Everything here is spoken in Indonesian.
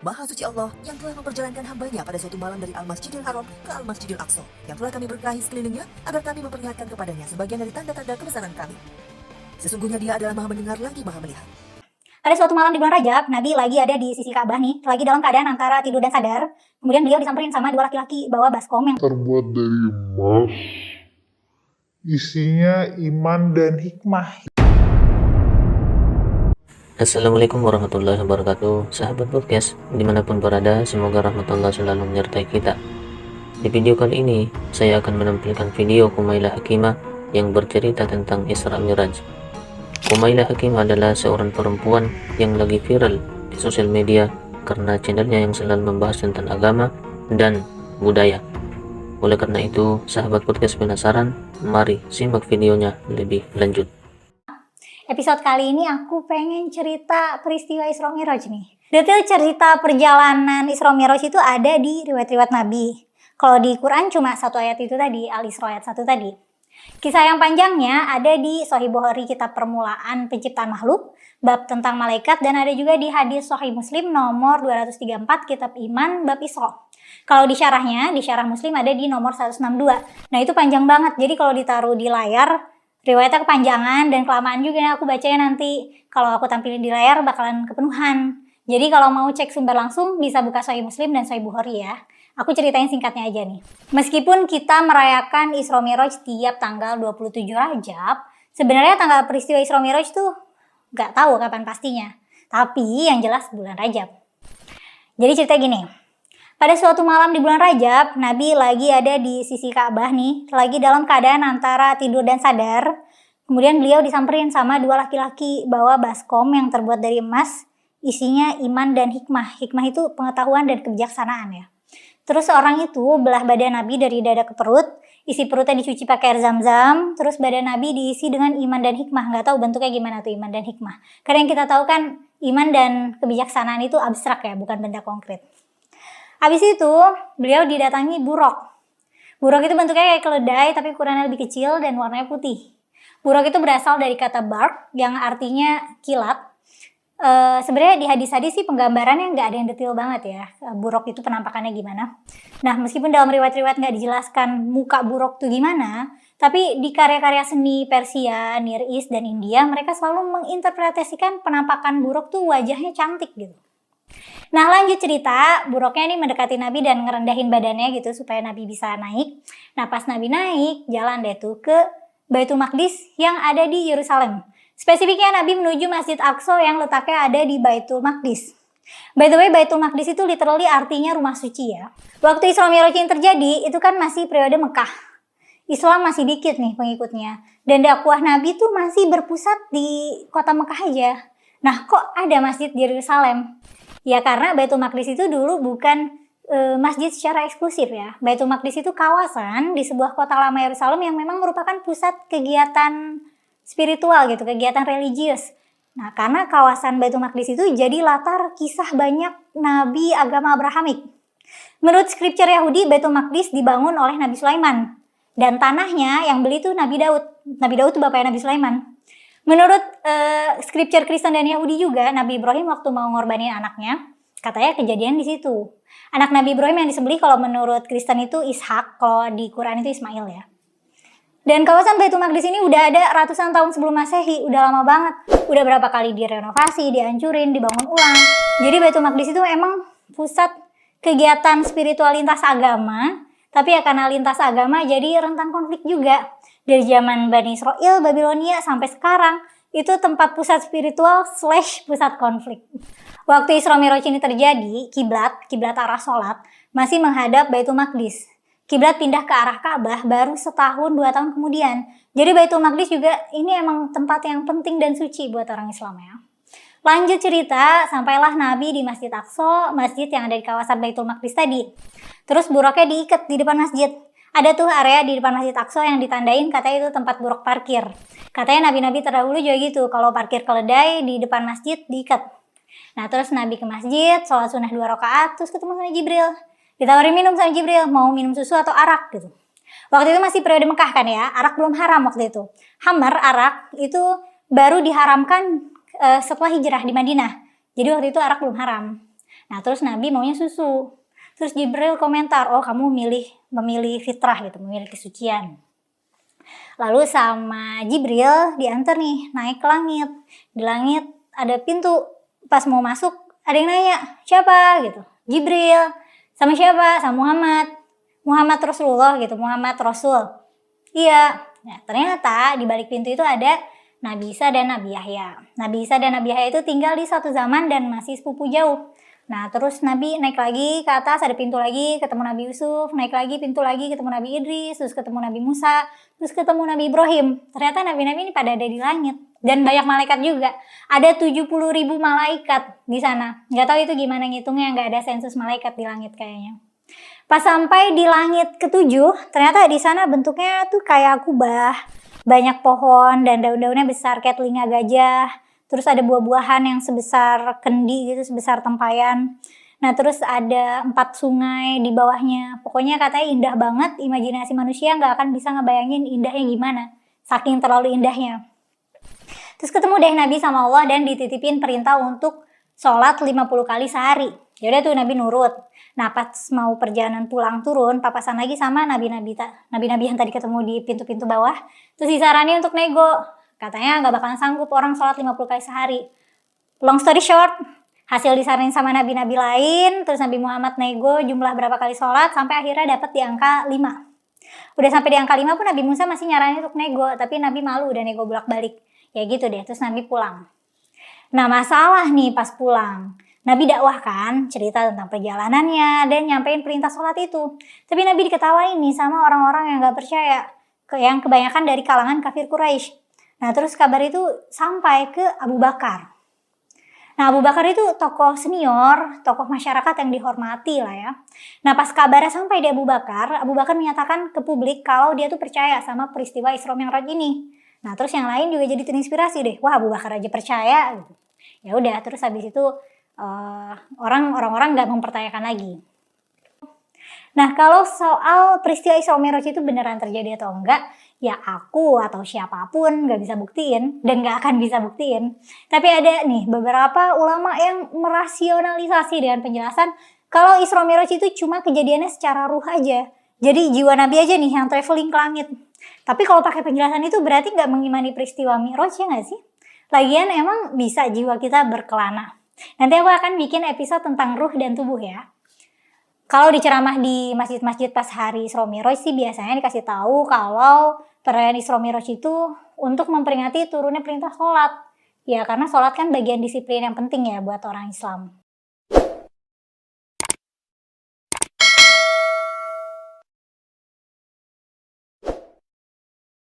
Maha suci Allah yang telah memperjalankan hambanya pada suatu malam dari Al-Masjidil Haram ke Al-Masjidil Aqsa, yang telah kami berkelahi sekelilingnya agar kami memperlihatkan kepadanya sebagian dari tanda-tanda kebesaran kami. Sesungguhnya dia adalah maha mendengar lagi maha melihat. Pada suatu malam di bulan Rajab, Nabi lagi ada di sisi Ka'bah nih, lagi dalam keadaan antara tidur dan sadar. Kemudian beliau disamperin sama dua laki-laki bawa baskom yang terbuat dari emas, isinya iman dan hikmah. Assalamualaikum warahmatullahi wabarakatuh. Sahabat podcast dimanapun berada, semoga rahmat Allah selalu menyertai kita. Di video kali ini saya akan menampilkan video Kumailah Hakimah yang bercerita tentang Isra Miraj. Kumailah Hakimah adalah seorang perempuan yang lagi viral di sosial media karena channelnya yang selalu membahas tentang agama dan budaya. Oleh karena itu, sahabat podcast penasaran? Mari simak videonya lebih lanjut. episode kali ini aku pengen cerita peristiwa Isra Miraj nih. Detail cerita perjalanan Isra Miraj itu ada di riwayat-riwayat Nabi. Kalau di Quran cuma satu ayat itu tadi, Al-Isra ayat 1 tadi. Kisah yang panjangnya ada di Sahih Bukhari kitab permulaan penciptaan makhluk, bab tentang malaikat, dan ada juga di hadis Sahih Muslim nomor 234 kitab iman bab Isra. Kalau di syarah Muslim ada di nomor 162. Nah itu panjang banget, jadi kalau ditaruh di layar, riwayatnya kepanjangan dan kelamaan juga aku bacanya nanti. Kalau aku tampilin di layar bakalan kepenuhan. Jadi kalau mau cek sumber langsung bisa buka Sahih Muslim dan Sahih Bukhari ya. Aku ceritain singkatnya aja nih. Meskipun kita merayakan Isra Miraj tiap tanggal 27 Rajab, sebenarnya tanggal peristiwa Isra Miraj tuh nggak tahu kapan pastinya. Tapi yang jelas bulan Rajab. Jadi cerita gini. Pada suatu malam di bulan Rajab, Nabi lagi ada di sisi Ka'bah nih, lagi dalam keadaan antara tidur dan sadar. Kemudian beliau disamperin sama dua laki-laki bawa baskom yang terbuat dari emas, isinya iman dan hikmah. Hikmah itu pengetahuan dan kebijaksanaan ya. Terus orang itu belah badan Nabi dari dada ke perut, isi perutnya dicuci pakai air zam-zam, terus badan Nabi diisi dengan iman dan hikmah. Nggak tahu bentuknya gimana tuh iman dan hikmah. Karena yang kita tahu kan iman dan kebijaksanaan itu abstrak ya, bukan benda konkret. Habis itu, beliau didatangi buruk. Buruk itu bentuknya kayak keledai tapi ukurannya lebih kecil dan warnanya putih. Buruk itu berasal dari kata bark yang artinya kilat. Sebenarnya di hadis-hadis sih penggambarannya nggak ada yang detail banget ya. Buruk itu penampakannya gimana. Nah, meskipun dalam riwayat-riwayat nggak dijelaskan muka buruk itu gimana, tapi di karya-karya seni Persia, Near East, dan India, mereka selalu menginterpretasikan penampakan buruk tuh wajahnya cantik gitu. Nah lanjut cerita, buruknya ini mendekati Nabi dan ngerendahin badannya gitu supaya Nabi bisa naik. Nah pas Nabi naik, jalan deh tuh ke Baitul Maqdis yang ada di Yerusalem. Spesifiknya Nabi menuju Masjid Aqsa yang letaknya ada di Baitul Maqdis. By the way, Baitul Maqdis itu literally artinya rumah suci ya. Waktu Isra Miraj yang terjadi, itu kan masih periode Mekah. Islam masih dikit nih pengikutnya. Dan dakwah Nabi tuh masih berpusat di kota Mekah aja. Nah kok ada masjid di Yerusalem? Ya karena Baitul Maqdis itu dulu bukan masjid secara eksklusif ya. Baitul Maqdis itu kawasan di sebuah kota lama Yerusalem yang memang merupakan pusat kegiatan spiritual gitu, kegiatan religius. Nah karena kawasan Baitul Maqdis itu jadi latar kisah banyak nabi agama Abrahamik. Menurut skriptur Yahudi, Baitul Maqdis dibangun oleh Nabi Sulaiman. Dan tanahnya yang beli tuh Nabi Daud. Nabi Daud tuh bapaknya Nabi Sulaiman. Menurut skriptur Kristen dan Yahudi juga, Nabi Ibrahim waktu mau ngorbanin anaknya, katanya kejadian di situ. Anak Nabi Ibrahim yang disembelih kalau menurut Kristen itu Ishak, kalau di Quran itu Ismail ya. Dan kawasan Baitul Maqdis ini udah ada ratusan tahun sebelum Masehi, udah lama banget. Udah berapa kali direnovasi, dihancurin, dibangun ulang. Jadi Baitul Maqdis itu emang pusat kegiatan spiritual lintas agama, tapi ya karena lintas agama jadi rentan konflik juga. Dari zaman Bani Israel, Babilonia sampai sekarang itu tempat pusat spiritual / pusat konflik. Waktu Isra Miraj ini terjadi, kiblat arah sholat masih menghadap Baitul Maqdis. Kiblat pindah ke arah Ka'bah baru setahun 2 tahun kemudian. Jadi Baitul Maqdis juga ini emang tempat yang penting dan suci buat orang Islam ya. Lanjut cerita, sampailah Nabi di Masjid Aqsa, masjid yang ada di kawasan Baitul Maqdis tadi. Terus buruknya diikat di depan masjid. Ada tuh area di depan Masjid Aqsa yang ditandain katanya itu tempat buruk parkir. Katanya nabi-nabi terdahulu juga gitu, kalau parkir keledai di depan masjid diikat. Nah terus Nabi ke masjid, sholat sunnah 2 rakaat, terus ketemu sama Jibril. Ditawarin minum sama Jibril, mau minum susu atau arak gitu. Waktu itu masih periode Mekah kan ya, arak belum haram waktu itu. Khamar, arak itu baru diharamkan setelah hijrah di Madinah. Jadi waktu itu arak belum haram. Nah terus Nabi maunya susu. Terus Jibril komentar, oh kamu memilih fitrah gitu, memilih kesucian. Lalu sama Jibril diantar nih naik ke langit. Di langit ada pintu. Pas mau masuk ada yang nanya, siapa gitu? Jibril. Sama siapa? Sama Muhammad. Muhammad Rasulullah gitu, Muhammad Rasul. Iya. Nah, ternyata di balik pintu itu ada Nabi Isa dan Nabi Yahya. Nabi Isa dan Nabi Yahya itu tinggal di satu zaman dan masih sepupu jauh. Nah terus Nabi naik lagi ke atas, ada pintu lagi, ketemu Nabi Yusuf, naik lagi pintu lagi, ketemu Nabi Idris, terus ketemu Nabi Musa, terus ketemu Nabi Ibrahim. Ternyata nabi-nabi ini pada ada di langit. Dan banyak malaikat juga. Ada 70.000 malaikat di sana. Nggak tahu itu gimana ngitungnya, nggak ada sensus malaikat di langit kayaknya. Pas sampai di langit ketujuh, ternyata di sana bentuknya tuh kayak kubah. Banyak pohon dan daun-daunnya besar kayak telinga gajah. Terus ada buah-buahan yang sebesar kendi gitu, sebesar tempayan. Nah terus ada 4 sungai di bawahnya. Pokoknya katanya indah banget, imajinasi manusia nggak akan bisa ngebayangin indahnya gimana. Saking terlalu indahnya. Terus ketemu deh Nabi sama Allah dan dititipin perintah untuk sholat 50 kali sehari. Yaudah tuh Nabi nurut. Nah pas mau perjalanan pulang turun, papasan lagi sama nabi-nabi yang tadi ketemu di pintu-pintu bawah. Terus disarani untuk nego. Katanya nggak bakalan sanggup orang sholat 50 kali sehari. Long story short, hasil disaranin sama nabi-nabi lain, terus Nabi Muhammad nego jumlah berapa kali sholat, sampai akhirnya dapat di angka 5. Udah sampai di angka 5 pun Nabi Musa masih nyaranin untuk nego, tapi Nabi malu udah nego bolak-balik. Ya gitu deh, terus Nabi pulang. Nah masalah nih pas pulang, Nabi dakwah kan, cerita tentang perjalanannya, dan nyampein perintah sholat itu. Tapi Nabi diketawain nih sama orang-orang yang gak percaya, yang kebanyakan dari kalangan kafir Quraisy. Nah terus kabar itu sampai ke Abu Bakar. Nah Abu Bakar itu tokoh senior, tokoh masyarakat yang dihormati lah ya. Nah pas kabarnya sampai di Abu Bakar menyatakan ke publik kalau dia tuh percaya sama peristiwa Isra Mi'raj ini. Nah terus yang lain juga jadi terinspirasi deh, wah Abu Bakar aja percaya gitu. Ya udah terus habis itu orang-orang nggak mempertanyakan lagi. Nah kalau soal peristiwa Isra Mi'raj itu beneran terjadi atau enggak, ya aku atau siapapun gak bisa buktiin dan gak akan bisa buktiin. Tapi ada nih beberapa ulama yang merasionalisasi dengan penjelasan kalau Isra Mi'raj itu cuma kejadiannya secara ruh aja. Jadi jiwa Nabi aja nih yang traveling ke langit. Tapi kalau pakai penjelasan itu berarti gak mengimani peristiwa Mi'raj ya gak sih? Lagian emang bisa jiwa kita berkelana. Nanti aku akan bikin episode tentang ruh dan tubuh ya. Kalau diceramah di masjid-masjid pas hari Isra Mi'raj sih biasanya dikasih tahu kalau perayaan Isra Mi'raj itu untuk memperingati turunnya perintah sholat. Ya karena sholat kan bagian disiplin yang penting ya buat orang Islam.